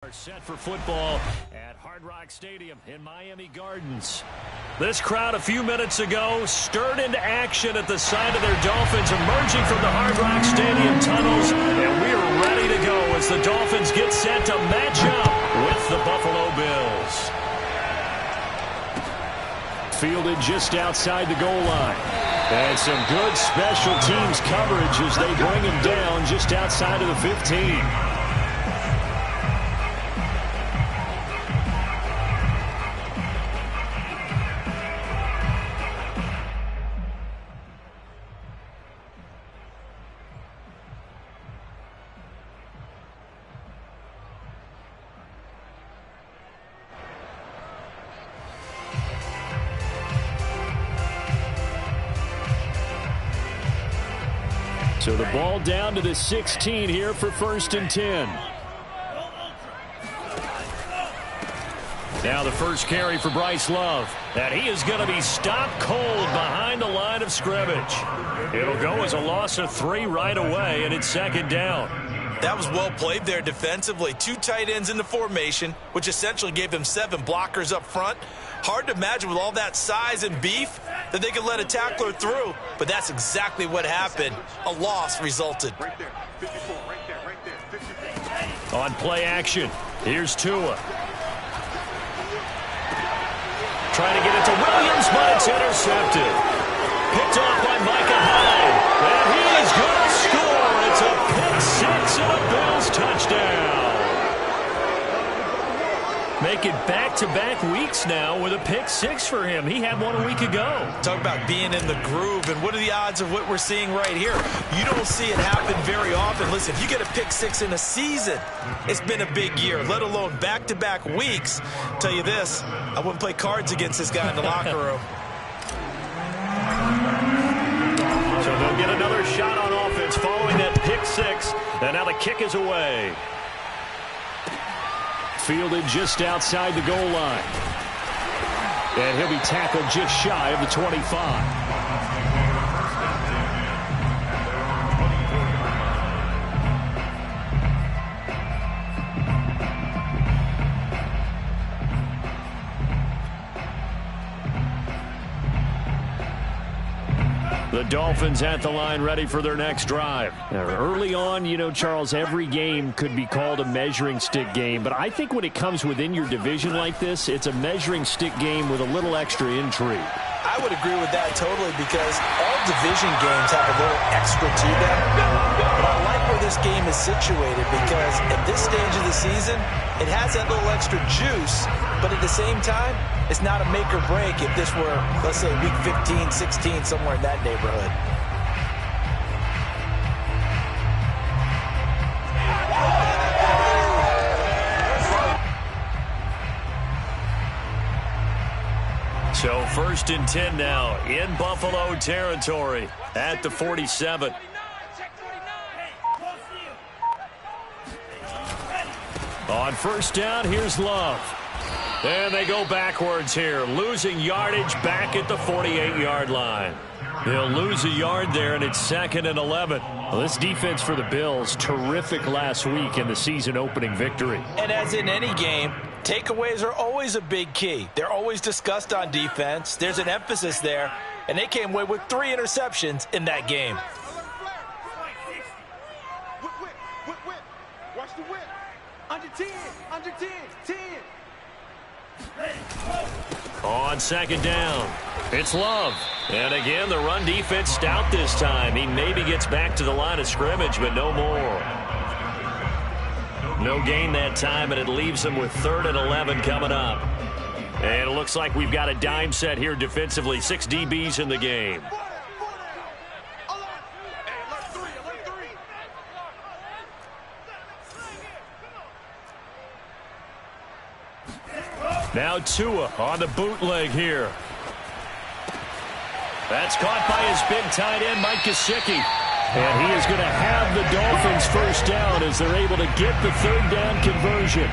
Are set for football at Hard Rock Stadium in Miami Gardens. This crowd a few minutes ago stirred into action at the side of their Dolphins emerging from the Hard Rock Stadium tunnels, and we're ready to go as the Dolphins get set to match up with the Buffalo Bills. Fielded just outside the goal line. And some good special teams coverage as they bring him down just outside of the 15. So the ball down to the 16 here for 1st and 10. Now the first carry for Bryce Love. And he is going to be stopped cold behind the line of scrimmage. It'll go as a loss of 3 right away, and it's 2nd down. That was well played there defensively. 2 tight ends in the formation, which essentially gave them 7 blockers up front. Hard to imagine with all that size and beef that they could let a tackler through, but that's exactly what happened. A loss resulted. Right there, 54, right there, 54. On play action, here's Tua. Trying to get it to Williams, but it's intercepted. Picked off by Micah Hyde, and he is going to score. It's a pick 6 and a Bills touchdown. Make it back-to-back weeks now with a pick 6 for him. He had one a week ago. Talk about being in the groove, and what are the odds of what we're seeing right here? You don't see it happen very often. Listen, if you get a pick 6 in a season, it's been a big year, let alone back-to-back weeks. Tell you this, I wouldn't play cards against this guy in the locker room. So they'll get another shot on offense following that pick 6, and now the kick is away. Fielded just outside the goal line. And he'll be tackled just shy of the 25. The Dolphins at the line ready for their next drive. Now, early on, you know, Charles, every game could be called a measuring stick game, but I think when it comes within your division like this, it's a measuring stick game with a little extra intrigue. I would agree with that totally because all division games have a little extra to them. But I like where this game is situated because at this stage of the season, it has that little extra juice, but at the same time, it's not a make or break if this were, let's say, week 15, 16, somewhere in that neighborhood. So 1st and 10 now in Buffalo territory at the 47. On 1st down, here's Love. And they go backwards here, losing yardage back at the 48-yard line. They'll lose a yard there, and it's 2nd and 11. Well, this defense for the Bills, terrific last week in the season-opening victory. And as in any game, takeaways are always a big key. They're always discussed on defense. There's an emphasis there, and they came away with 3 interceptions in that game. Whip. Watch the whip. Under 10, 10. On 2nd down, it's Love. And again, the run defense stout this time. He maybe gets back to the line of scrimmage, but no more. No gain that time, and it leaves him with 3rd and 11 coming up. And it looks like we've got a dime set here defensively. 6 DBs in the game. Now Tua on the bootleg here. That's caught by his big tight end, Mike Gesicki. And he is going to have the Dolphins 1st down as they're able to get the 3rd down conversion.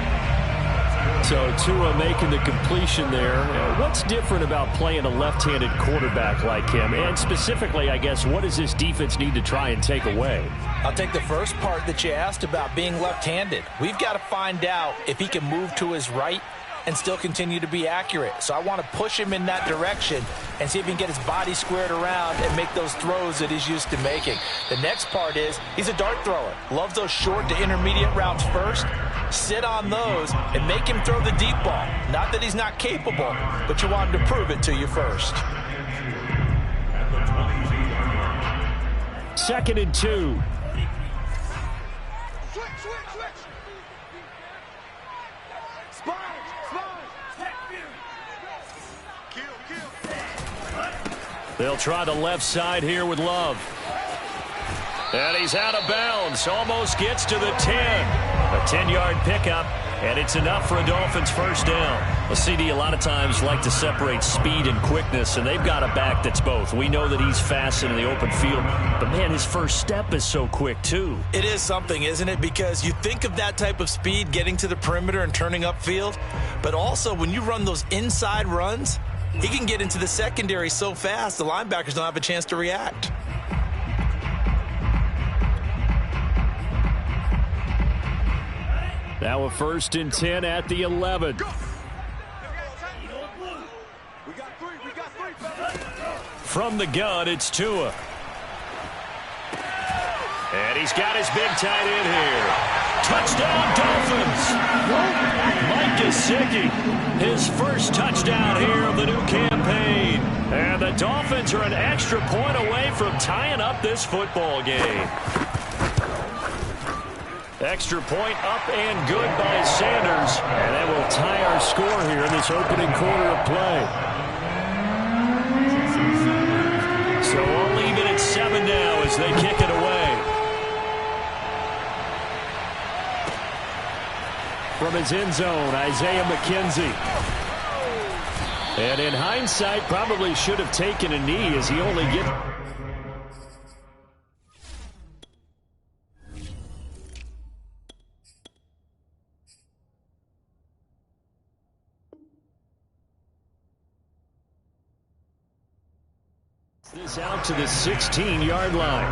So Tua making the completion there. What's different about playing a left-handed quarterback like him? And specifically, I guess, what does this defense need to try and take away? I'll take the first part that you asked about being left-handed. We've got to find out if he can move to his right and still continue to be accurate. So I want to push him in that direction and see if he can get his body squared around and make those throws that he's used to making. The next part is he's a dart thrower. Loves those short to intermediate routes first. Sit on those and make him throw the deep ball. Not that he's not capable, but you want him to prove it to you first. 2nd and 2. They'll try the left side here with Love. And he's out of bounds. Almost gets to the 10. A 10-yard pickup, and it's enough for a Dolphins first down. A CD a lot of times like to separate speed and quickness, and they've got a back that's both. We know that he's fast in the open field, but, man, his first step is so quick, too. It is something, isn't it? Because you think of that type of speed getting to the perimeter and turning upfield, but also when you run those inside runs, he can get into the secondary so fast the linebackers don't have a chance to react. Now a 1st and 10 at the 11. From the gun, it's Tua. And he's got his big tight end here. Touchdown, Dolphins! Mike Gesicki, his first touchdown here of the new campaign. And the Dolphins are an extra point away from tying up this football game. Extra point up and good by Sanders. And that will tie our score here in this opening quarter of play. So we'll leave it at 7 now as they kick it away. From his end zone, Isaiah McKenzie. And in hindsight, probably should have taken a knee as he only gets... this out to the 16-yard line.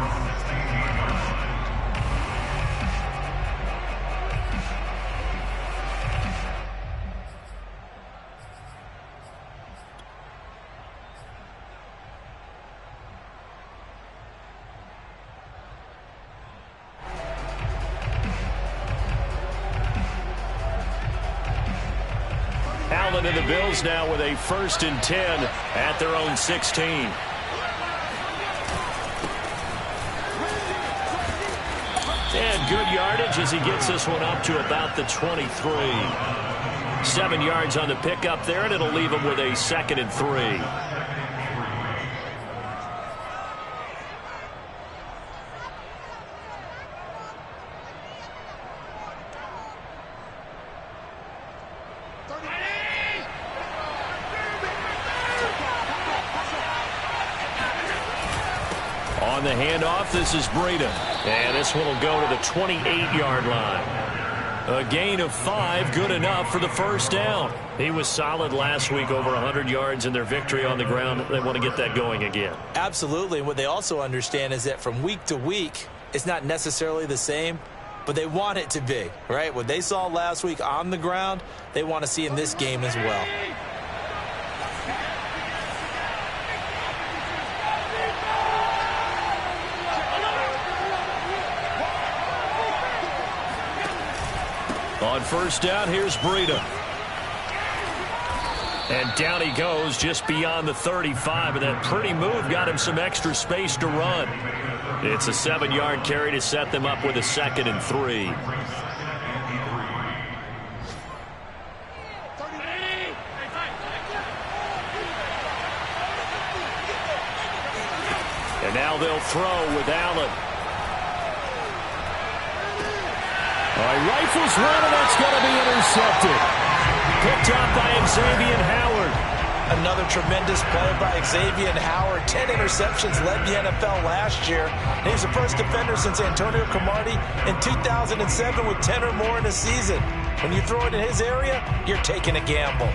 Allen and the Bills now with a 1st and 10 at their own 16. And good yardage as he gets this one up to about the 23. 7 yards on the pickup there, and it'll leave him with a 2nd and 3. On the handoff, this is Breida. And this one will go to the 28-yard line. A gain of 5, good enough for the first down. He was solid last week, over 100 yards in their victory on the ground. They want to get that going again. Absolutely. What they also understand is that from week to week, it's not necessarily the same, but they want it to be, right? What they saw last week on the ground, they want to see in this game as well. On first down, here's Breida. And down he goes just beyond the 35, and that pretty move got him some extra space to run. It's a 7-yard carry to set them up with a 2nd and 3. And now they'll throw with Allen. All right, rifles one, and that's going to be intercepted. Picked up by Xavier Howard. Another tremendous play by Xavier Howard. 10 interceptions, led the NFL last year. And he's the first defender since Antonio Cromartie in 2007 with 10 or more in a season. When you throw it in his area, you're taking a gamble.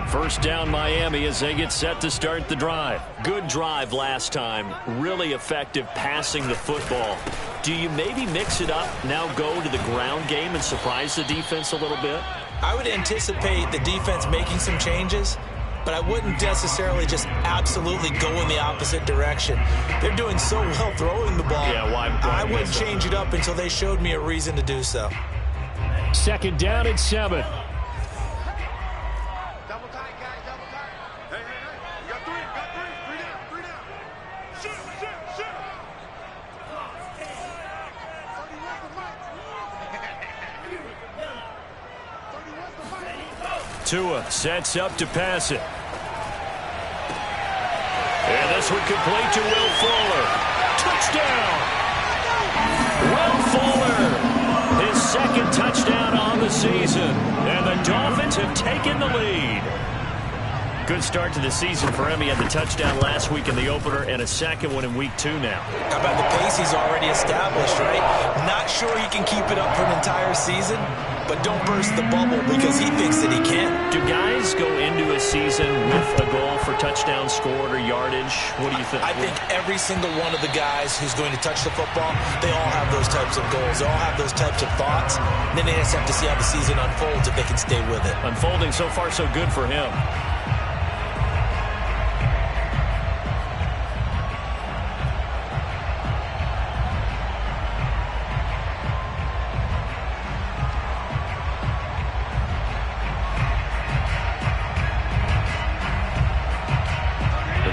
First down Miami as they get set to start the drive. Good drive last time. Really effective passing the football. Do you maybe mix it up, now go to the ground game and surprise the defense a little bit? I would anticipate the defense making some changes, but I wouldn't necessarily just absolutely go in the opposite direction. They're doing so well throwing the ball. Yeah, why I wouldn't change it up until they showed me a reason to do so. Second down and 7. Double tight, guys, double tight. Hey. You got three. Three down. Shoot. 31's the mic. Tua sets up to pass it. And this one complete to Will Fuller. Touchdown! Will Fuller, his second touchdown on the season. And the Dolphins have taken the lead. Good start to the season for him. He had the touchdown last week in the opener and a second one in week 2 now. How about the pace he's already established, right? Not sure he can keep it up for an entire season, but don't burst the bubble because he thinks that he can. Do guys go into a season with a goal for touchdown scored or yardage? What do you think? I think every single one of the guys who's going to touch the football, they all have those types of goals. They all have those types of thoughts. And then they just have to see how the season unfolds if they can stay with it. Unfolding so far so good for him.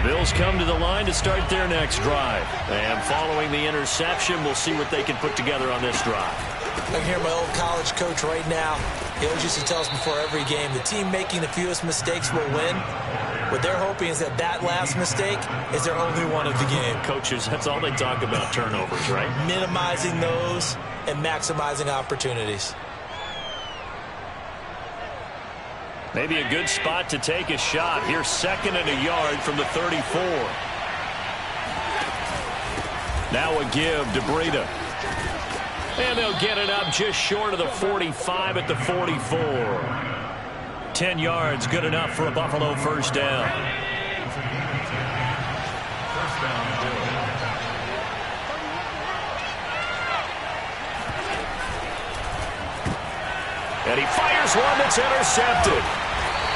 Bills come to the line to start their next drive. And following the interception, we'll see what they can put together on this drive. I can hear my old college coach right now. He always used to tell us before every game, the team making the fewest mistakes will win. What they're hoping is that last mistake is their only one of the game. Coaches, that's all they talk about, turnovers, right? Minimizing those and maximizing opportunities. Maybe a good spot to take a shot. Here's 2nd and a yard from the 34. Now a give to Breida. And they'll get it up just short of the 45 at the 44. 10 yards, good enough for a Buffalo first down. And he fires one that's intercepted.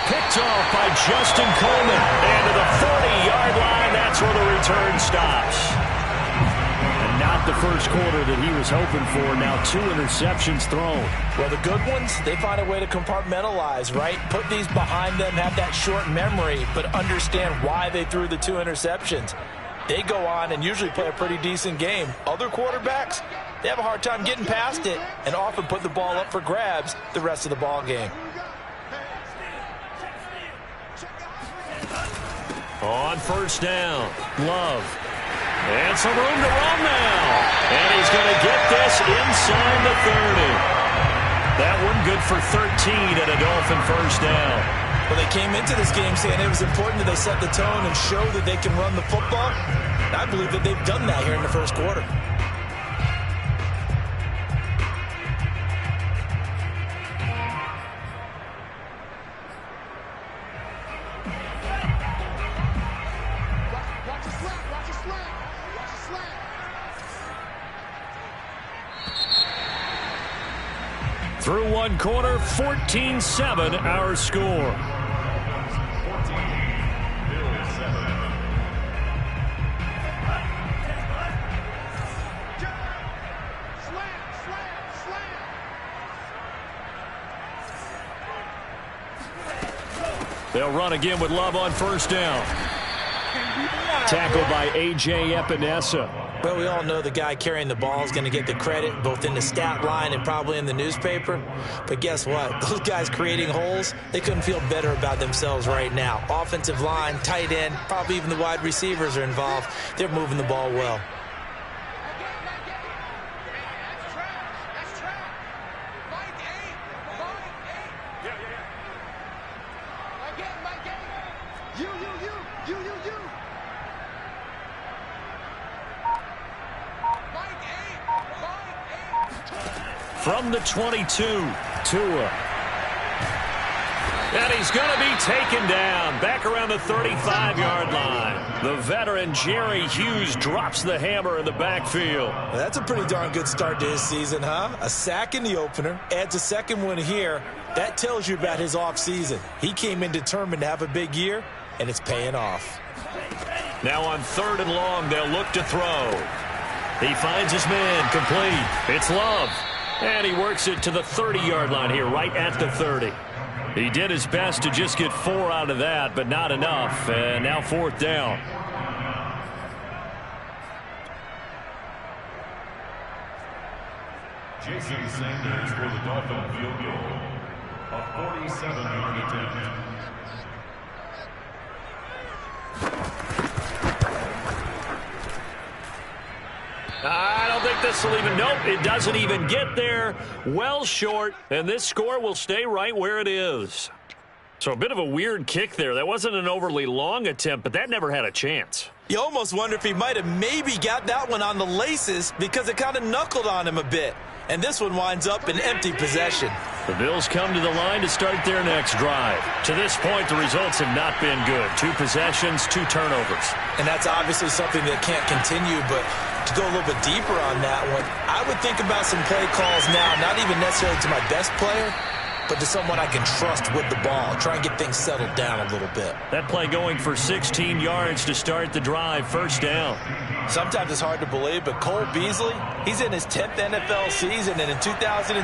Picked off by Justin Coleman. And to the 40-yard line, that's where the return stops. And not the first quarter that he was hoping for. Now 2 interceptions thrown. Well, the good ones, they find a way to compartmentalize, right? Put these behind them, have that short memory, but understand why they threw the 2 interceptions. They go on and usually play a pretty decent game. Other quarterbacks, they have a hard time getting past it and often put the ball up for grabs the rest of the ball game. On first down, Love. And some room to run now. And he's going to get this inside the 30. That one good for 13 and a Dolphin first down. Well, they came into this game saying it was important that they set the tone and show that they can run the football. And I believe that they've done that here in the first quarter. Through one quarter, 14-7 our score. They'll run again with Love on first down. Tackled by A.J. Epinesa. Well, we all know the guy carrying the ball is going to get the credit, both in the stat line and probably in the newspaper. But guess what? Those guys creating holes, they couldn't feel better about themselves right now. Offensive line, tight end, probably even the wide receivers are involved. They're moving the ball well. from the 22. Tua. And he's going to be taken down back around the 35-yard line. The veteran Jerry Hughes drops the hammer in the backfield. Well, that's a pretty darn good start to his season, huh? A sack in the opener, adds a second one here. That tells you about his offseason. He came in determined to have a big year, and it's paying off. Now on 3rd and long, they'll look to throw. He finds his man complete. It's Love. And he works it to the 30-yard line here, right at the 30. He did his best to just get 4 out of that, but not enough. And now 4th down. Jason Sanders for the Dolphin field goal. A 47-yard attempt. I don't think this will even, nope, it doesn't even get there. Well short, and this score will stay right where it is. So a bit of a weird kick there. That wasn't an overly long attempt, but that never had a chance. You almost wonder if he might have maybe got that one on the laces because it kind of knuckled on him a bit. And this one winds up in empty possession. The Bills come to the line to start their next drive. To this point, the results have not been good. 2 possessions, 2 turnovers. And that's obviously something that can't continue, but to go a little bit deeper on that one, I would think about some play calls now, not even necessarily to my best player, but to someone I can trust with the ball. Try and get things settled down a little bit. That play going for 16 yards to start the drive, 1st down. Sometimes it's hard to believe, but Cole Beasley, he's in his 10th NFL season, and in 2020,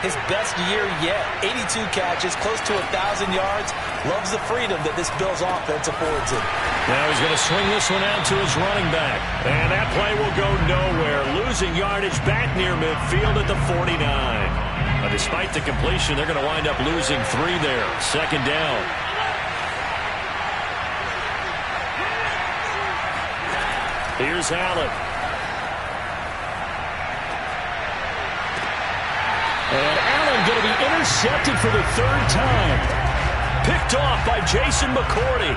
his best year yet. 82 catches, close to 1,000 yards. Loves the freedom that this Bills offense affords him. Now he's going to swing this one out to his running back. And that play will go nowhere. Losing yardage back near midfield at the 49. Despite the completion, they're going to wind up losing 3 there. 2nd down. Here's Allen. And Allen going to be intercepted for the 3rd time. Picked off by Jason McCourty.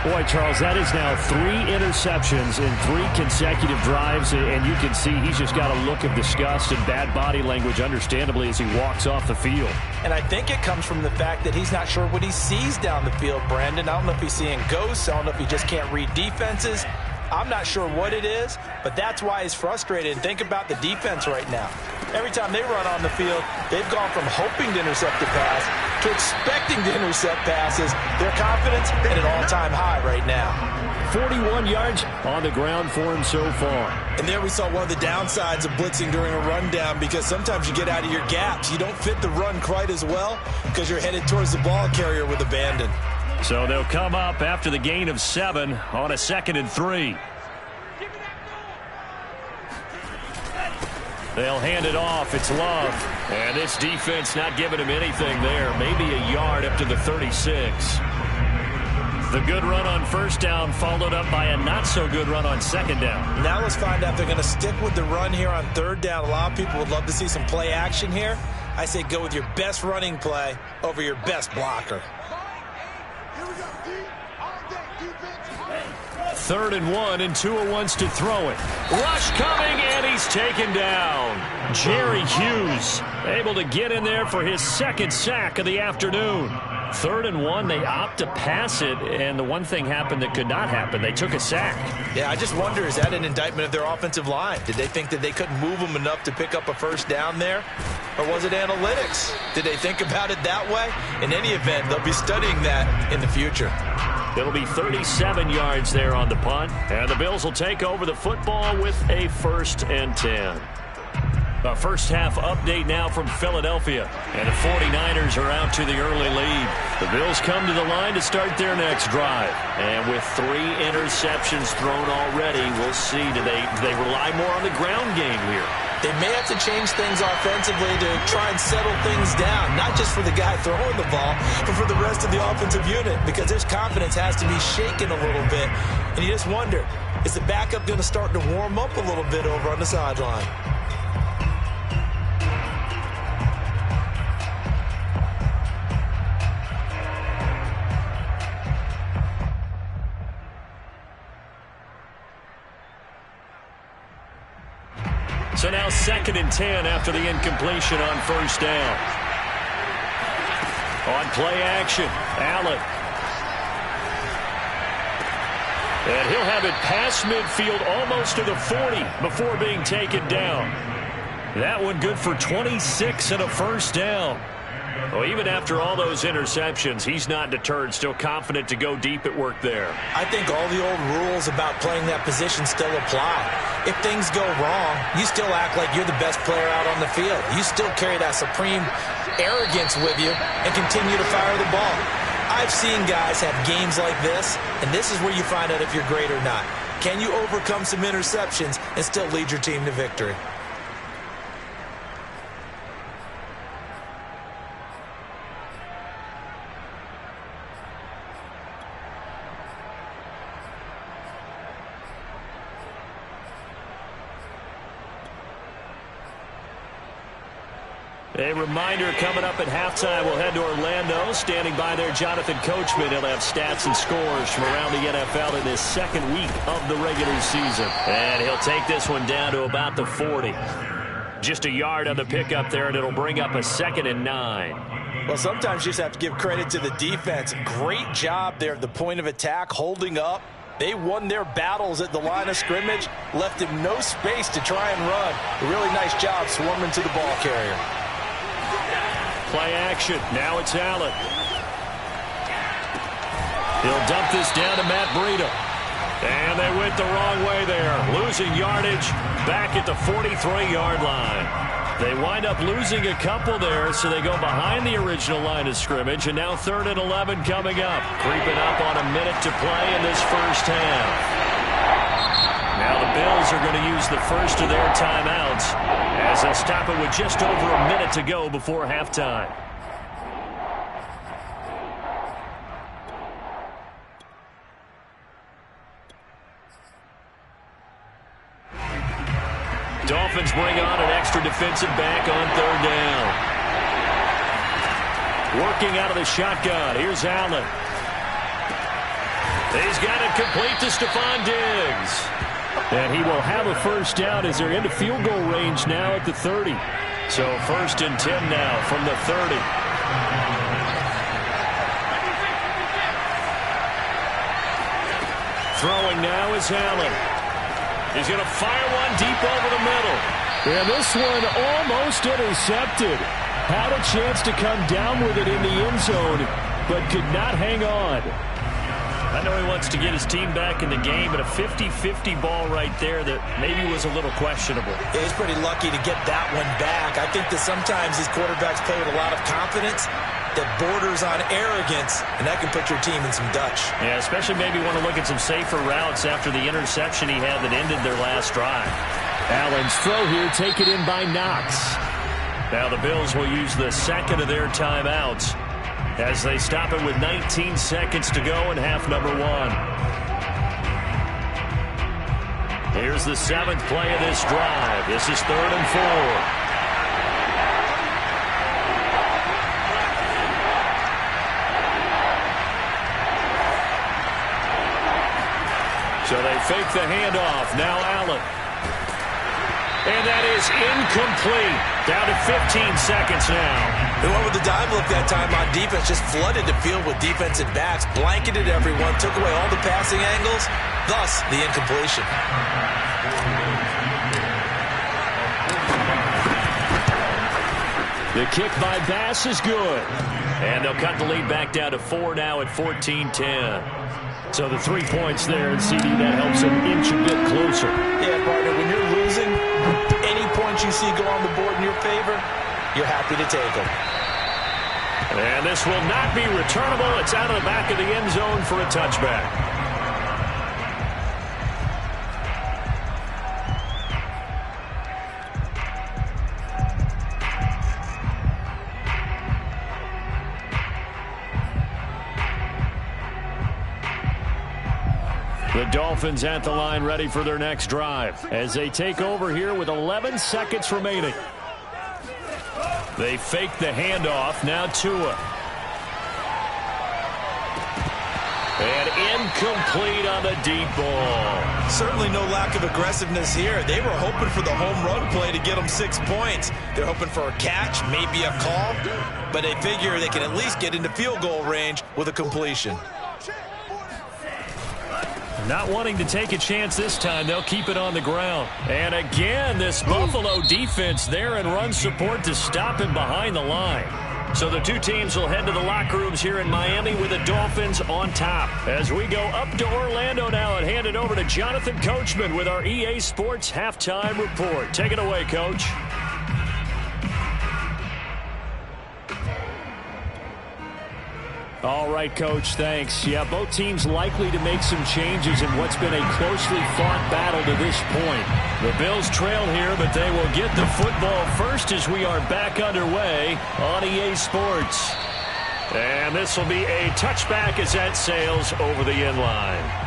Boy, Charles, that is now 3 interceptions in 3 consecutive drives, and you can see he's just got a look of disgust and bad body language, understandably, as he walks off the field. And I think it comes from the fact that he's not sure what he sees down the field, Brandon. I don't know if he's seeing ghosts. I don't know if he just can't read defenses. I'm not sure what it is, but that's why he's frustrated. And think about the defense right now. Every time they run on the field, they've gone from hoping to intercept a pass to expecting to intercept passes. Their confidence at an all-time high right now. 41 yards on the ground for him so far. And there we saw one of the downsides of blitzing during a rundown, because sometimes you get out of your gaps. You don't fit the run quite as well because you're headed towards the ball carrier with abandon. So they'll come up after the gain of 7 on a 2nd and 3. They'll hand it off. It's Love. And this defense not giving him anything there. Maybe a yard up to the 36. The good run on 1st down followed up by a not-so-good run on 2nd down. Now let's find out if they're going to stick with the run here on 3rd down. A lot of people would love to see some play action here. I say go with your best running play over your best blocker. 3rd and 1, and Tua wants to throw it. Rush coming, and he's taken down. Jerry Hughes able to get in there for his 2nd sack of the afternoon. 3rd and 1, they opt to pass it, and the one thing happened that could not happen. They took a sack. Yeah, I just wonder, is that an indictment of their offensive line? Did they think that they couldn't move them enough to pick up a 1st down there? Or was it analytics? Did they think about it that way? In any event, they'll be studying that in the future. It'll be 37 yards there on the punt, and the Bills will take over the football with a 1st and 10. A first half update now from Philadelphia, and the 49ers are out to the early lead. The Bills come to the line to start their next drive, and with 3 interceptions thrown already, we'll see, do they rely more on the ground game here? They may have to change things offensively to try and settle things down, not just for the guy throwing the ball, but for the rest of the offensive unit, because their confidence has to be shaken a little bit. And you just wonder, is the backup going to start to warm up a little bit over on the sideline? So now 2nd and 10 after the incompletion on first down. On play action, Allen. And he'll have it past midfield almost to the 40 before being taken down. That one good for 26 and a first down. Well, even after all those interceptions, he's not deterred, still confident to go deep at work there. I think all the old rules about playing that position still apply. If things go wrong, you still act like you're the best player out on the field. You still carry that supreme arrogance with you and continue to fire the ball. I've seen guys have games like this, and this is where you find out if you're great or not. Can you overcome some interceptions and still lead your team to victory? A reminder coming up at halftime, we'll head to Orlando. Standing by there, Jonathan Coachman. He'll have stats and scores from around the NFL in this second week of the regular season. And he'll take this one down to about the 40. Just a yard on the pickup there, and it'll bring up a 2nd and 9. Well, sometimes you just have to give credit to the defense. Great job there at the point of attack, holding up. They won their battles at the line of scrimmage, left him no space to try and run. A really nice job swarming to the ball carrier. Play action. Now it's Allen. He'll dump this down to Matt Breida. And they went the wrong way there. Losing yardage back at the 43-yard line. They wind up losing a couple there, so they go behind the original line of scrimmage. And now 3rd and 11 coming up. Creeping up on a minute to play in this first half. Now the Bills are going to use the first of their timeouts as they'll stop it with just over a minute to go before halftime. Dolphins bring on an extra defensive back on 3rd down. Working out of the shotgun. Here's Allen. He's got it complete to Stephon Diggs. And he will have a first down as they're into field goal range now at the 30. So 1st and 10 now from the 30. Throwing now is Allen. He's going to fire one deep over the middle. And this one almost intercepted. Had a chance to come down with it in the end zone, but could not hang on. I know he wants to get his team back in the game, but a 50-50 ball right there that maybe was a little questionable. Yeah, he's pretty lucky to get that one back. I think that sometimes these quarterbacks play with a lot of confidence that borders on arrogance, and that can put your team in some Dutch. Yeah, especially maybe want to look at some safer routes after the interception he had that ended their last drive. Allen's throw here taken in by Knox. Now the Bills will use the 2nd of their timeouts as they stop it with 19 seconds to go in half number 1. Here's the 7th play of this drive. This is 3rd and 4. So they fake the handoff. Now Allen. And that is incomplete. Down to 15 seconds now. They went with the dive look that time on defense. Just flooded the field with defensive backs. Blanketed everyone. Took away all the passing angles. Thus, the incompletion. The kick by Bass is good. And they'll cut the lead back down to 4 now at 14-10. So the 3 points there, and CD, that helps them inch a bit closer. Yeah, partner, when you're losing, any points you see go on the board in your favor, you're happy to take them. And this will not be returnable. It's out of the back of the end zone for a touchback. The Dolphins at the line ready for their next drive as they take over here with 11 seconds remaining. They fake the handoff. Now Tua. And incomplete on the deep ball. Certainly no lack of aggressiveness here. They were hoping for the home run play to get them 6 points. They're hoping for a catch, maybe a call, but they figure they can at least get into field goal range with a completion. Not wanting to take a chance this time, they'll keep it on the ground. And again, this Buffalo defense there in run support to stop him behind the line. So the two teams will head to the locker rooms here in Miami with the Dolphins on top. As we go up to Orlando now and hand it over to Jonathan Coachman with our EA Sports Halftime Report. Take it away, Coach. All right, Coach, thanks. Yeah, both teams likely to make some changes in what's been a closely fought battle to this point. The Bills trail here, but they will get the football first as we are back underway on EA Sports. And this will be a touchback as that sails over the end line.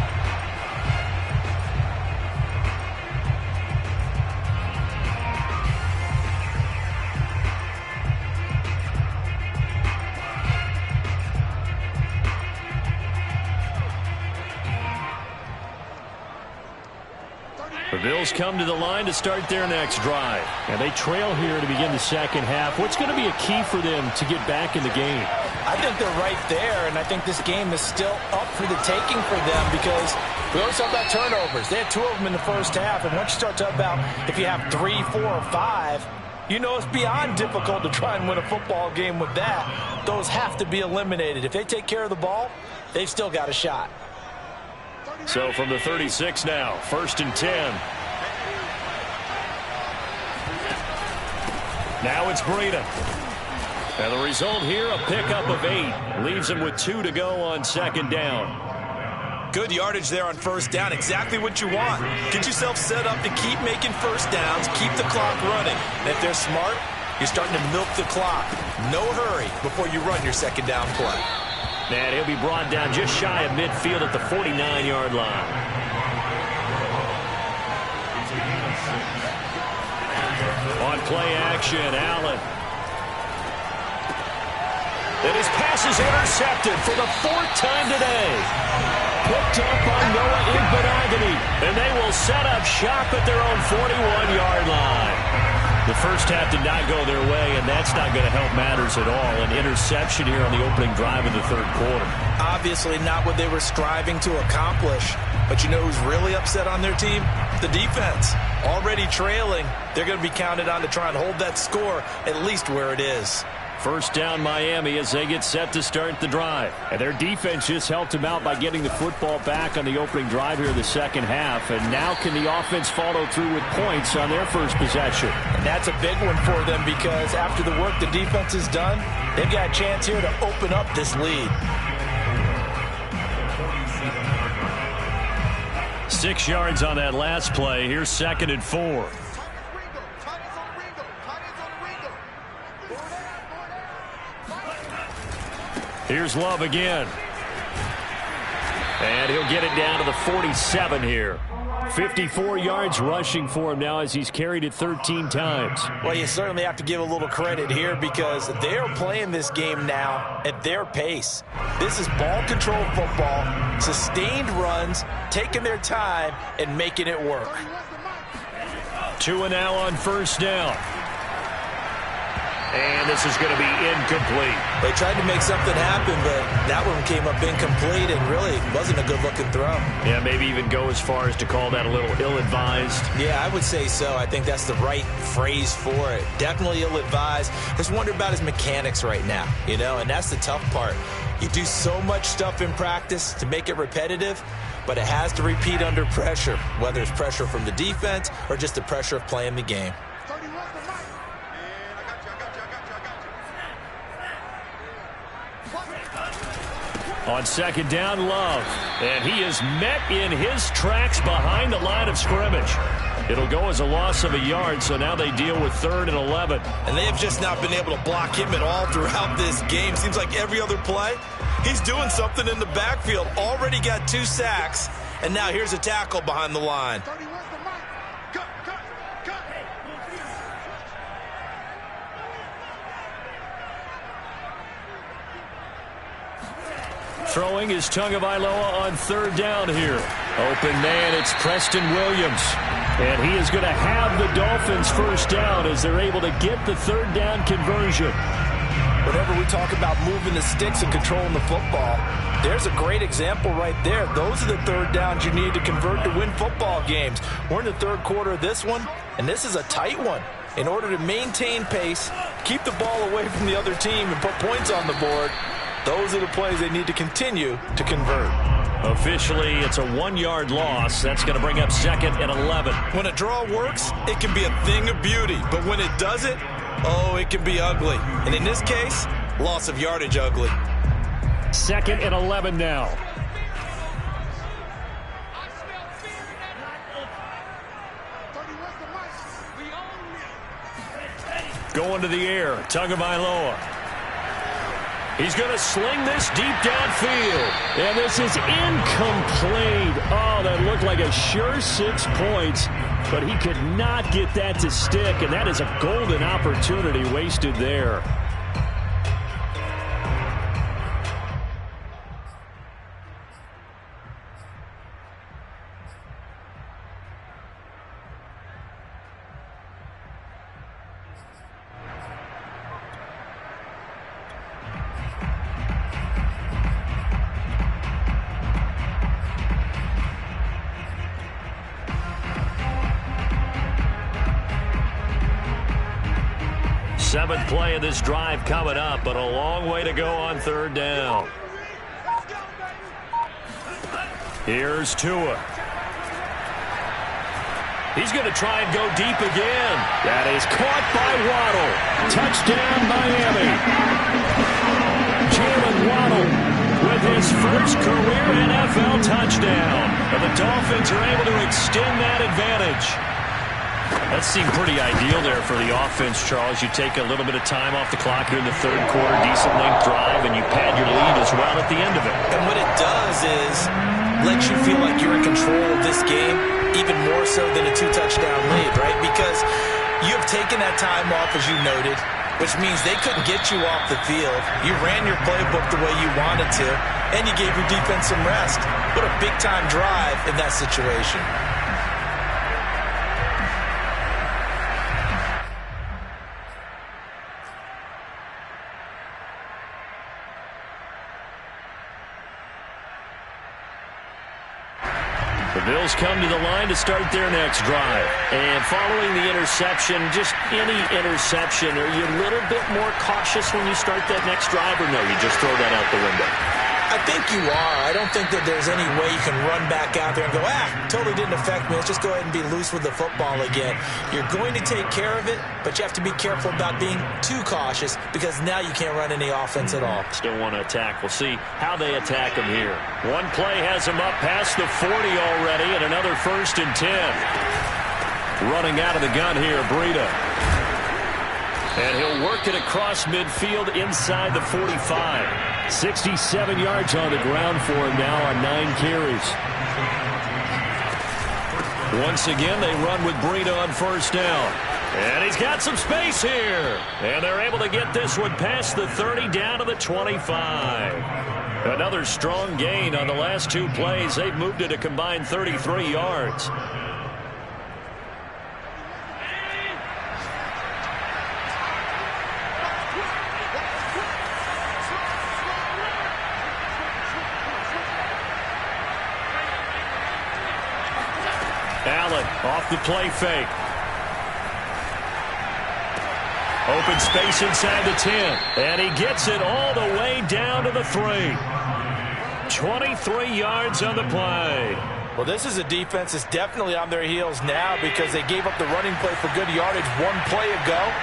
The Bills come to the line to start their next drive. And they trail here to begin the second half. What's going to be a key for them to get back in the game? I think they're right there, and I think this game is still up for the taking for them because we always talk about turnovers. They had 2 of them in the first half, and once you start talking about if you have 3, 4, or 5, you know it's beyond difficult to try and win a football game with that. Those have to be eliminated. If they take care of the ball, they've still got a shot. So from the 36 now, 1st and 10. Now it's Breida. And the result here, a pickup of 8. Leaves him with 2 to go on 2nd down. Good yardage there on 1st down. Exactly what you want. Get yourself set up to keep making 1st downs, keep the clock running. And if they're smart, you're starting to milk the clock. No hurry before you run your 2nd down play. And he'll be brought down just shy of midfield at the 49-yard line. On play action, Allen. And his pass is intercepted for the 4th time today. Picked up by Noah Igbenogany. And they will set up shop at their own 41-yard line. The first half did not go their way, and that's not going to help matters at all. An interception here on the opening drive of the 3rd quarter. Obviously not what they were striving to accomplish. But you know who's really upset on their team? The defense. Already trailing, they're going to be counted on to try and hold that score at least where it is. 1st down Miami as they get set to start the drive. And their defense just helped them out by getting the football back on the opening drive here in the 2nd half. And now can the offense follow through with points on their first possession? And that's a big one for them because after the work the defense has done, they've got a chance here to open up this lead. 6 yards on that last play. Here's 2nd and 4. Here's Love again. And he'll get it down to the 47 here. 54 yards rushing for him now as he's carried it 13 times. Well, you certainly have to give a little credit here because they're playing this game now at their pace. This is ball control football, sustained runs, taking their time, and making it work. 2 and now on 1st down. And this is going to be incomplete. They tried to make something happen, but that one came up incomplete and really wasn't a good-looking throw. Yeah, maybe even go as far as to call that a little ill-advised. Yeah, I would say so. I think that's the right phrase for it. Definitely ill-advised. Just wonder about his mechanics right now, you know, and that's the tough part. You do so much stuff in practice to make it repetitive, but it has to repeat under pressure, whether it's pressure from the defense or just the pressure of playing the game. On 2nd down, Love. And he is met in his tracks behind the line of scrimmage. It'll go as a loss of a yard, so now they deal with 3rd and 11. And they have just not been able to block him at all throughout this game. Seems like every other play, he's doing something in the backfield. Already got 2 sacks, and now here's a tackle behind the line. Throwing is Tagovailoa on third down here. Open man, it's Preston Williams. And he is going to have the Dolphins first down as they're able to get the third down conversion. Whenever we talk about moving the sticks and controlling the football, there's a great example right there. Those are the third downs you need to convert to win football games. We're in the third quarter of this one, and this is a tight one. In order to maintain pace, keep the ball away from the other team, and put points on the board, those are the plays they need to continue to convert. Officially, it's a 1-yard loss. That's going to bring up 2nd and 11. When a draw works, it can be a thing of beauty. But when it doesn't, oh, it can be ugly. And in this case, loss of yardage ugly. 2nd and 11 now. Going to the air, Tagovailoa. He's going to sling this deep downfield. And this is incomplete. Oh, that looked like a sure 6 points. But he could not get that to stick. And that is a golden opportunity wasted there. Seventh play of this drive coming up, but a long way to go on third down. Here's Tua. He's going to try and go deep again. That is caught by Waddle. Touchdown, Miami. Jalen Waddle with his first career NFL touchdown. And the Dolphins are able to extend that advantage. That seemed pretty ideal there for the offense, Charles. You take a little bit of time off the clock here in the third quarter, decent length drive, and you pad your lead as well at the end of it. And what it does is let you feel like you're in control of this game, even more so than a 2-touchdown lead, right? Because you have taken that time off, as you noted, which means they couldn't get you off the field. You ran your playbook the way you wanted to, and you gave your defense some rest. What a big-time drive in that situation. The Bills come to the line to start their next drive. And following the interception, just any interception, are you a little bit more cautious when you start that next drive, or no, you just throw that out the window? I think you are. I don't think that there's any way you can run back out there and go, totally didn't affect me. Let's just go ahead and be loose with the football again. You're going to take care of it, but you have to be careful about being too cautious because now you can't run any offense at all. Still want to attack. We'll see how they attack him here. One play has him up past the 40 already, and another 1st and 10. Running out of the gun here, Breida. And he'll work it across midfield inside the 45. 67 yards on the ground for him now on 9 carries. Once again, they run with Breida on first down. And he's got some space here. And they're able to get this one past the 30 down to the 25. Another strong gain on the last 2 plays. They've moved it a combined 33 yards. Allen off the play fake. Open space inside the 10. And he gets it all the way down to the 3. 23 yards on the play. Well, this is a defense that's definitely on their heels now because they gave up the running play for good yardage 1 play ago.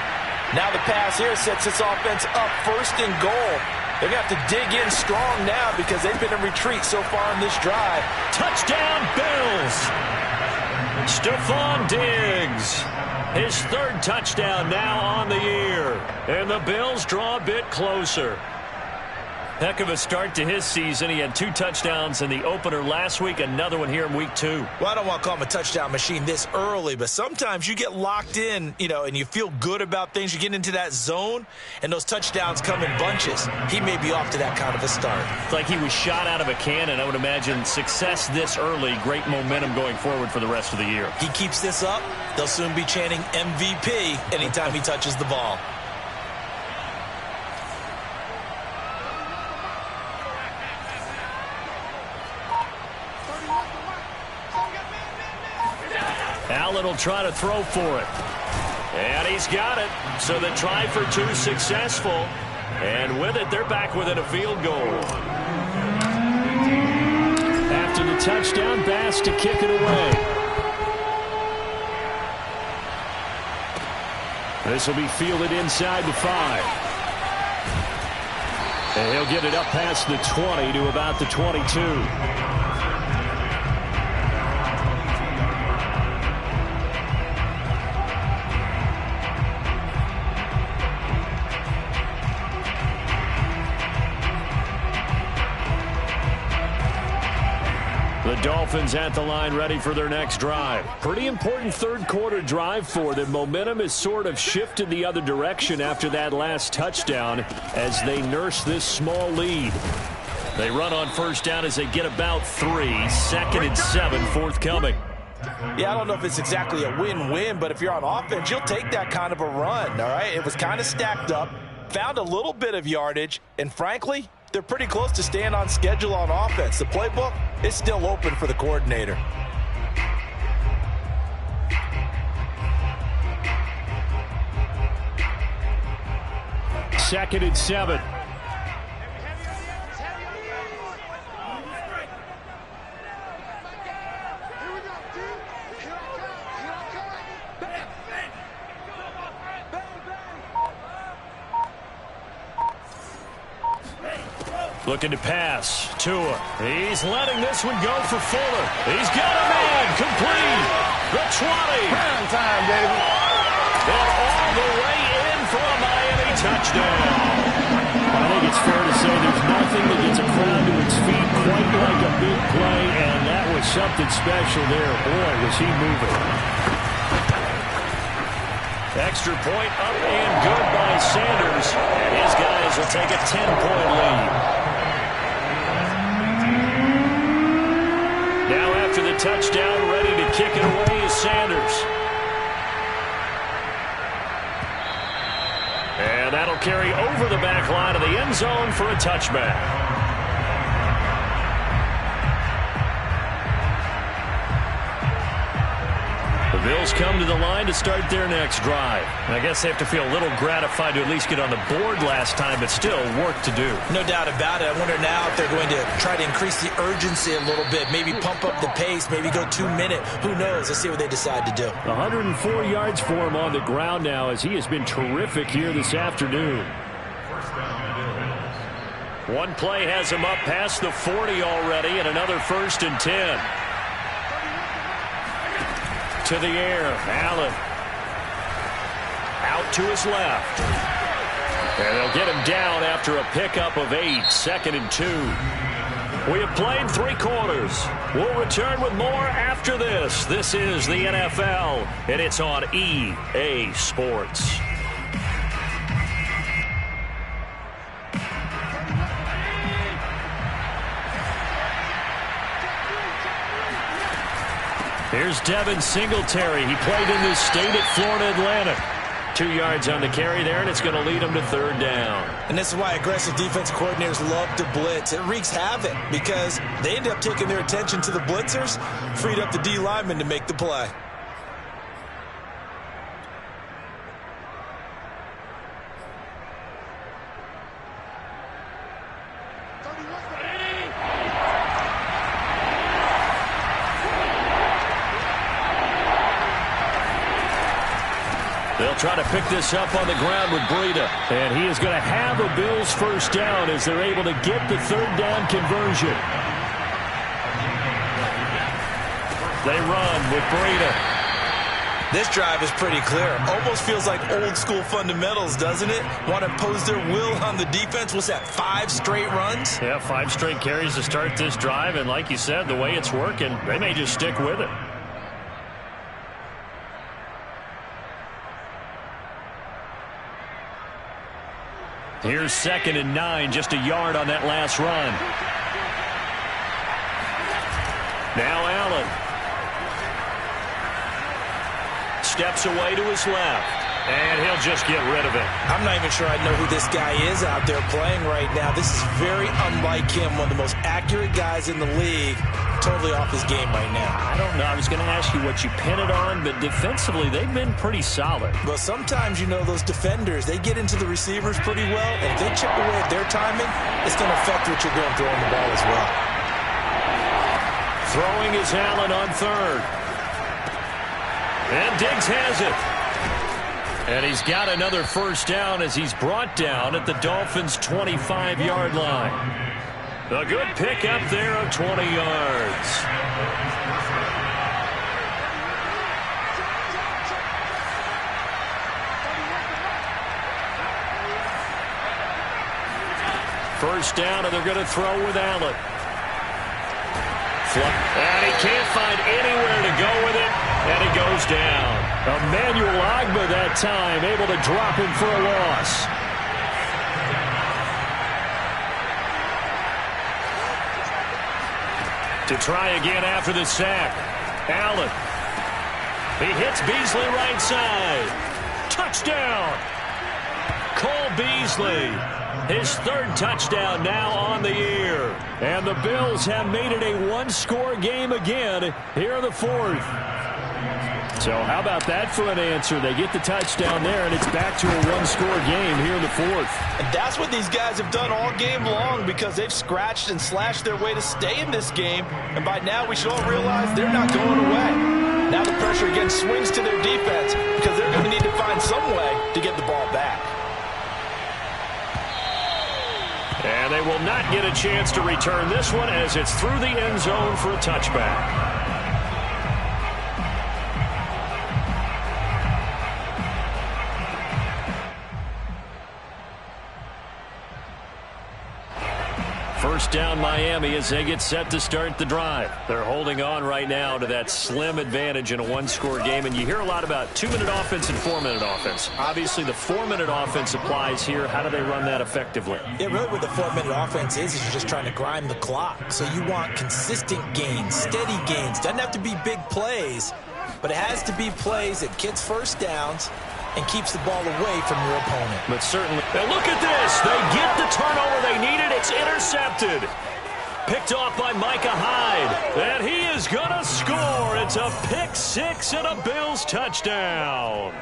Now the pass here sets this offense up 1st and goal. They're going to have to dig in strong now because they've been in retreat so far in this drive. Touchdown, Bills! Stephon Diggs, his 3rd touchdown now on the year. And the Bills draw a bit closer. Heck of a start to his season. He had 2 touchdowns in the opener last week, another one here in week 2. Well, I don't want to call him a touchdown machine this early, but sometimes you get locked in, and you feel good about things. You get into that zone, and those touchdowns come in bunches. He may be off to that kind of a start. It's like he was shot out of a cannon. I would imagine success this early, great momentum going forward for the rest of the year. He keeps this up, they'll soon be chanting MVP anytime he touches the ball. Allen will try to throw for it. And he's got it. So the try for 2 successful. And with it, they're back within a field goal. After the touchdown, Bass to kick it away. This will be fielded inside the 5. And he'll get it up past the 20 to about the 22. The Dolphins at the line ready for their next drive. Pretty important third quarter drive for them. Momentum has sort of shifted the other direction after that last touchdown as they nurse this small lead. They run on first down as they get about 3. 2nd and 7 forthcoming. Yeah, I don't know if it's exactly a win-win, but if you're on offense, you'll take that kind of a run, all right? It was kind of stacked up, found a little bit of yardage, and frankly, they're pretty close to staying on schedule on offense. The playbook is still open for the coordinator. Second and 7. Looking to pass. Tua. He's letting this one go for Fuller. He's got a man. Complete. The 20. Prime time, baby. And all the way in for a Miami touchdown. I think it's fair to say there's nothing that gets a crowd to its feet quite like a big play, and that was something special there. Boy, was he moving. Extra point up and good by Sanders. And his guys will take a 10-point lead. Now after the touchdown, ready to kick it away is Sanders. And that'll carry over the back line of the end zone for a touchback. The Bills come to the line to start their next drive. And I guess they have to feel a little gratified to at least get on the board last time, but still work to do. No doubt about it. I wonder now if they're going to try to increase the urgency a little bit, maybe pump up the pace, maybe go 2 minute. Who knows? Let's see what they decide to do. 104 yards for him on the ground now as he has been terrific here this afternoon. One play has him up past the 40 already, and another 1st and 10. To the air, Allen. Out to his left. And they'll get him down after a pickup of 8, 2nd and 2. We have played 3 quarters. We'll return with more after this. This is the NFL, and it's on EA Sports. Here's Devin Singletary. He played in this state at Florida Atlantic. 2 yards on the carry there, and it's going to lead him to 3rd down. And this is why aggressive defense coordinators love to blitz. It wreaks havoc because they end up taking their attention to the blitzers, freed up the D lineman to make the play. They'll try to pick this up on the ground with Breida. And he is going to have a Bills 1st down as they're able to get the 3rd down conversion. They run with Breida. This drive is pretty clear. Almost feels like old school fundamentals, doesn't it? Want to impose their will on the defense. What's that, 5 straight runs? Yeah, 5 straight carries to start this drive. And like you said, the way it's working, they may just stick with it. Here's 2nd and 9, just a yard on that last run. Now Allen. Steps away to his left. And he'll just get rid of it. I'm not even sure I know who this guy is out there playing right now. This is very unlike him, one of the most accurate guys in the league. Totally off his game right now. I don't know. I was going to ask you what you pin it on, but defensively, they've been pretty solid. Well, sometimes, you know, those defenders, they get into the receivers pretty well, and if they chip away at their timing, it's going to affect what you're doing throwing the ball as well. Throwing is Allen on 3rd. And Diggs has it. And he's got another first down as he's brought down at the Dolphins' 25-yard line. A good pick up there of 20 yards. First down, and they're going to throw with Allen. And he can't find anywhere to go with it, and he goes down. Emmanuel Ogbah that time, able to drop him for a loss. To try again after the sack. Allen. He hits Beasley right side. Touchdown. Cole Beasley. His 3rd touchdown now on the year. And the Bills have made it a one-score game again here in the 4th. So how about that for an answer? They get the touchdown there, and it's back to a one-score game here in the 4th. And that's what these guys have done all game long because they've scratched and slashed their way to stay in this game. And by now, we should all realize they're not going away. Now the pressure again swings to their defense because they're going to need to find some way to get the ball back. And they will not get a chance to return this one as it's through the end zone for a touchback. First down Miami as they get set to start the drive. They're holding on right now to that slim advantage in a one-score game. And you hear a lot about 2-minute offense and 4-minute offense. Obviously, the 4-minute offense applies here. How do they run that effectively? Yeah, really what the 4-minute offense is you're just trying to grind the clock. So you want consistent gains, steady gains. Doesn't have to be big plays, but it has to be plays that gets first downs and keeps the ball away from your opponent. But certainly, and look at this. They get the turnover they needed. It's intercepted. Picked off by Micah Hyde. And he is going to score. It's a pick-6 and a Bills touchdown.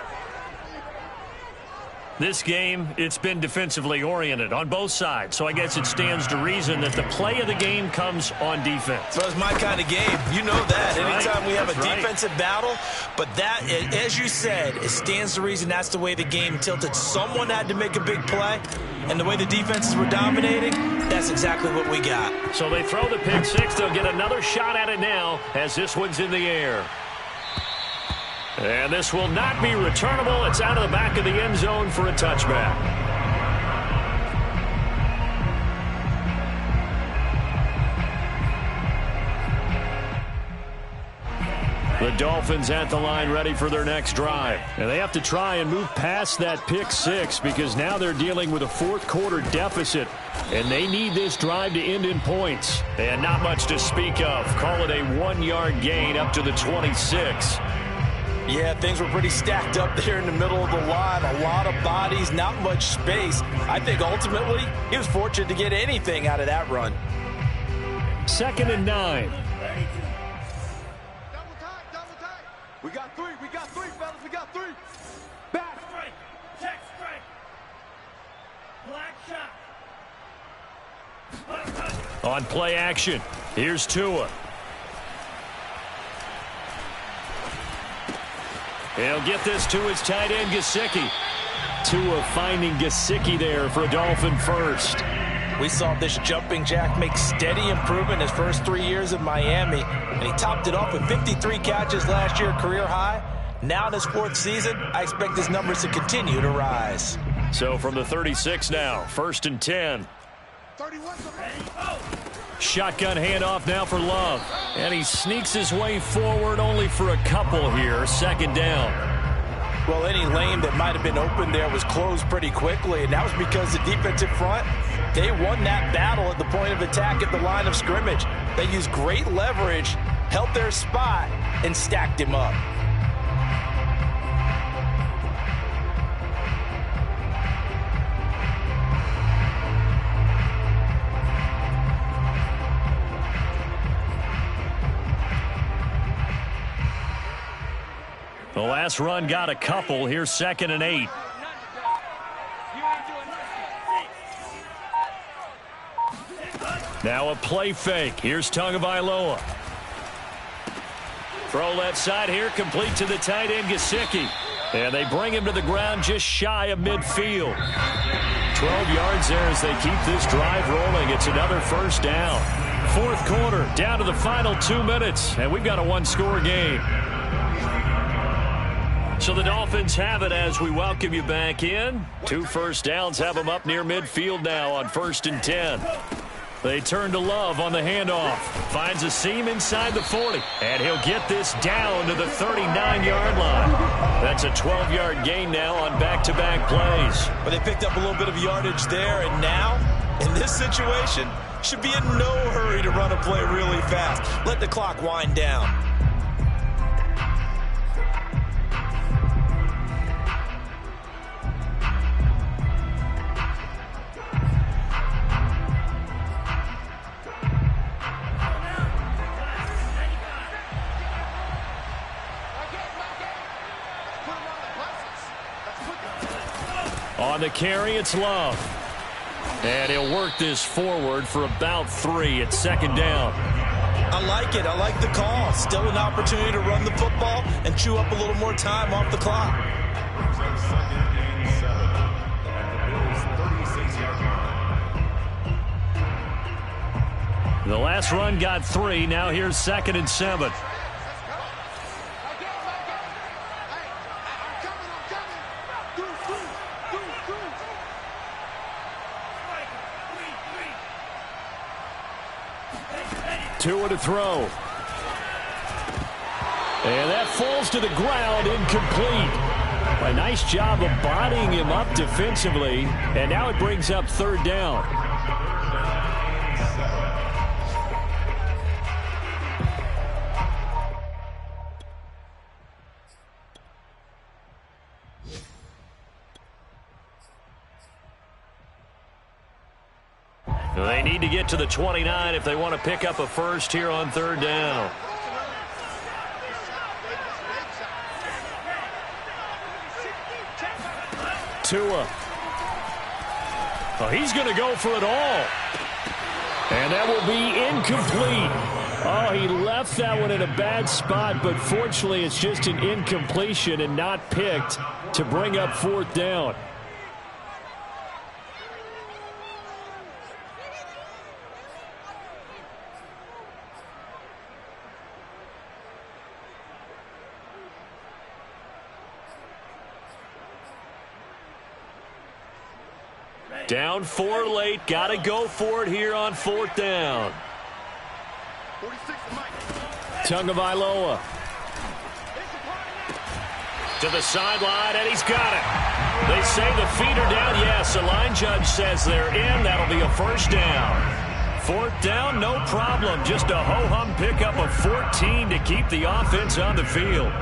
This game, it's been defensively oriented on both sides. So I guess it stands to reason that the play of the game comes on defense. Well, it's my kind of game. You know that. Anytime we have a right. defensive battle. But that, as you said, it stands to reason that's the way the game tilted. Someone had to make a big play. And the way the defenses were dominating, that's exactly what we got. So they throw the pick-6. They'll get another shot at it now as this one's in the air. And this will not be returnable. It's out of the back of the end zone for a touchback. The Dolphins at the line ready for their next drive. And they have to try and move past that pick-6 because now they're dealing with a fourth-quarter deficit. And they need this drive to end in points. And not much to speak of. Call it a 1-yard gain up to the 26. Yeah, things were pretty stacked up there in the middle of the line. A lot of bodies, not much space. I think ultimately he was fortunate to get anything out of that run. 2nd and 9. Double tight, double tight. We got three, fellas, we got 3. Back straight, check straight. Black shot. On play action, here's Tua. He'll get this to his tight end, Gesicki. Tua finding Gesicki there for a Dolphin first. We saw this jumping jack make steady improvement his first 3 years in Miami, and he topped it off with 53 catches last year, career high. Now in his 4th season, I expect his numbers to continue to rise. So from the 36 now, 1st and 10. Shotgun handoff now for Love. And he sneaks his way forward only for a couple here. 2nd down. Well, any lane that might have been open there was closed pretty quickly, and that was because the defensive front, they won that battle at the point of attack at the line of scrimmage. They used great leverage, held their spot, and stacked him up. The last run got a couple. Here's 2nd and 8. Now a play fake. Here's Tagovailoa. Throw left side here, complete to the tight end, Gesicki. And they bring him to the ground just shy of midfield. 12 yards there as they keep this drive rolling. It's another 1st down. 4th quarter, down to the final 2 minutes, and we've got a 1-score game. So the Dolphins have it as we welcome you back in. 2 first downs have them up near midfield now on 1st and 10. They turn to Love on the handoff. Finds a seam inside the 40. And he'll get this down to the 39-yard line. That's a 12-yard gain now on back-to-back plays. But they picked up a little bit of yardage there, and now, in this situation, should be in no hurry to run a play really fast. Let the clock wind down. On the carry, it's Love. And he'll work this forward for about 3 at 2nd down. I like it. I like the call. Still an opportunity to run the football and chew up a little more time off the clock. The last run got 3. Now here's 2nd and 7. Tua to throw. And that falls to the ground, incomplete. A nice job of bodying him up defensively. And now it brings up 3rd down. They need to get to the 29 if they want to pick up a first here on 3rd down. Tua. Oh, he's going to go for it all. And that will be incomplete. Oh, he left that one in a bad spot, but fortunately it's just an incompletion and not picked to bring up 4th down. Down 4 late. Got to go for it here on 4th down. Tagovailoa. To the sideline, and he's got it. They say the feet are down. Yes, the line judge says they're in. That'll be a 1st down. 4th down, no problem. Just a ho-hum pickup of 14 to keep the offense on the field.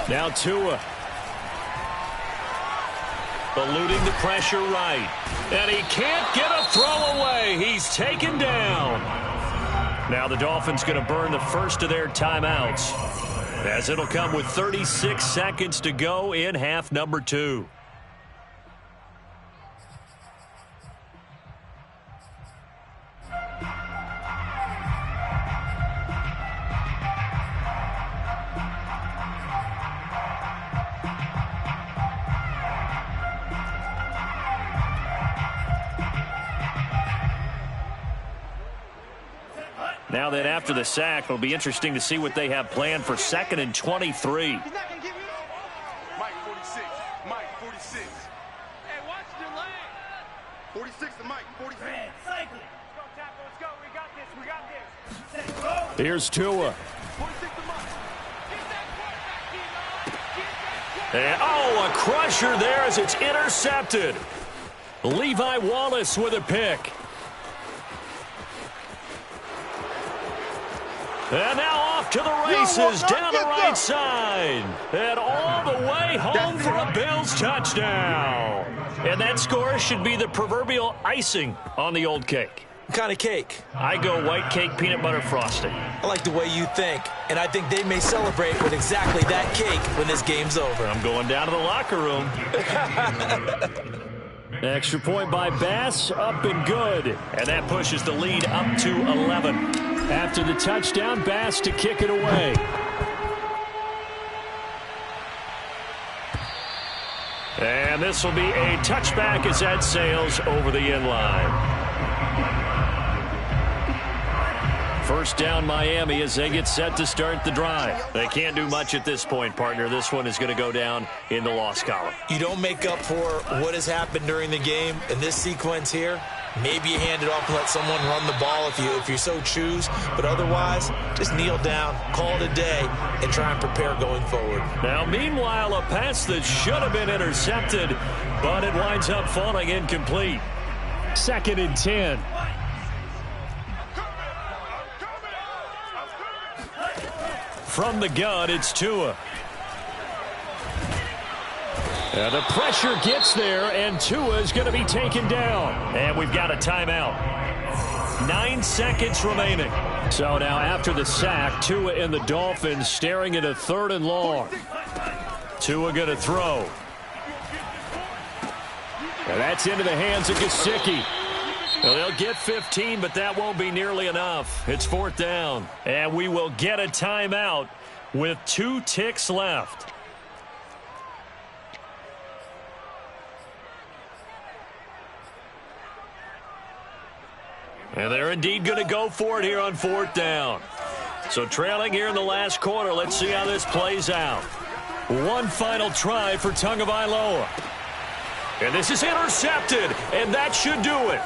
Now Tua. Eluding the pressure right. And he can't get a throw away. He's taken down. Now the Dolphins going to burn the first of their timeouts, as it'll come with 36 seconds to go in half number 2. Now then, after the sack, it'll be interesting to see what they have planned for 2nd and 23. Mike 46. Mike 46. Hey, watch the lane. 46 to Mike. 46. Let's go, Tackle. Let's go. We got this. We got this. Here's Tua. 46 to Mike. Get that quarterback, Get that And, oh, a crusher there as it's intercepted. Levi Wallace with a pick. And now off to the races, down the right side. And all the way home for a Bills touchdown. And that score should be the proverbial icing on the old cake. What kind of cake? I go white cake, peanut butter frosting. I like the way you think, and I think they may celebrate with exactly that cake when this game's over. I'm going down to the locker room. Extra point by Bass, up and good. And that pushes the lead up to 11. After the touchdown, Bass to kick it away. And this will be a touchback as that sails over the end line. First down, Miami, as they get set to start the drive. They can't do much at this point, partner. This one is going to go down in the loss column. You don't make up for what has happened during the game in this sequence here. Maybe you hand it off and let someone run the ball if you so choose. But otherwise, just kneel down, call it a day, and try and prepare going forward. Now, meanwhile, a pass that should have been intercepted, but it winds up falling incomplete. 2nd and 10. From the gun, it's Tua. And the pressure gets there, and Tua is going to be taken down. And we've got a timeout. 9 seconds remaining. So now after the sack, Tua and the Dolphins staring at a 3rd and long. Tua going to throw. And that's into the hands of Gesicki. Well, they'll get 15, but that won't be nearly enough. It's 4th down. And we will get a timeout with 2 ticks left. And they're indeed going to go for it here on 4th down. So trailing here in the last quarter, let's see how this plays out. One final try for Tagovailoa. And this is intercepted, and that should do it.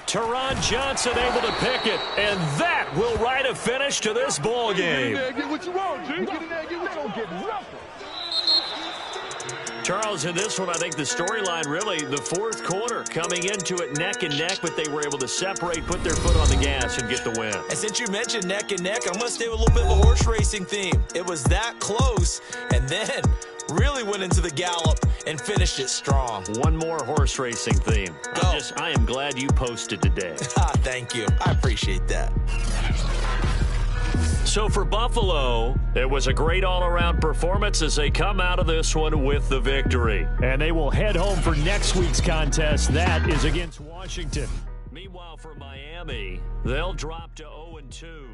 Teron Johnson able to pick it, and that will write a finish to this ball game. Get in there, get what you want, G. Get in there, get what you want. Get nothing. Charles, in this one, I think the storyline really, the 4th quarter, coming into it neck and neck, but they were able to separate, put their foot on the gas, and get the win. And since you mentioned neck and neck, I'm going to stay with a little bit of a horse racing theme. It was that close, and then really went into the gallop and finished it strong. One more horse racing theme. Go. I am glad you posted today. Thank you. I appreciate that. So for Buffalo, it was a great all-around performance as they come out of this one with the victory. And they will head home for next week's contest. That is against Washington. Meanwhile, for Miami, they'll drop to 0-2.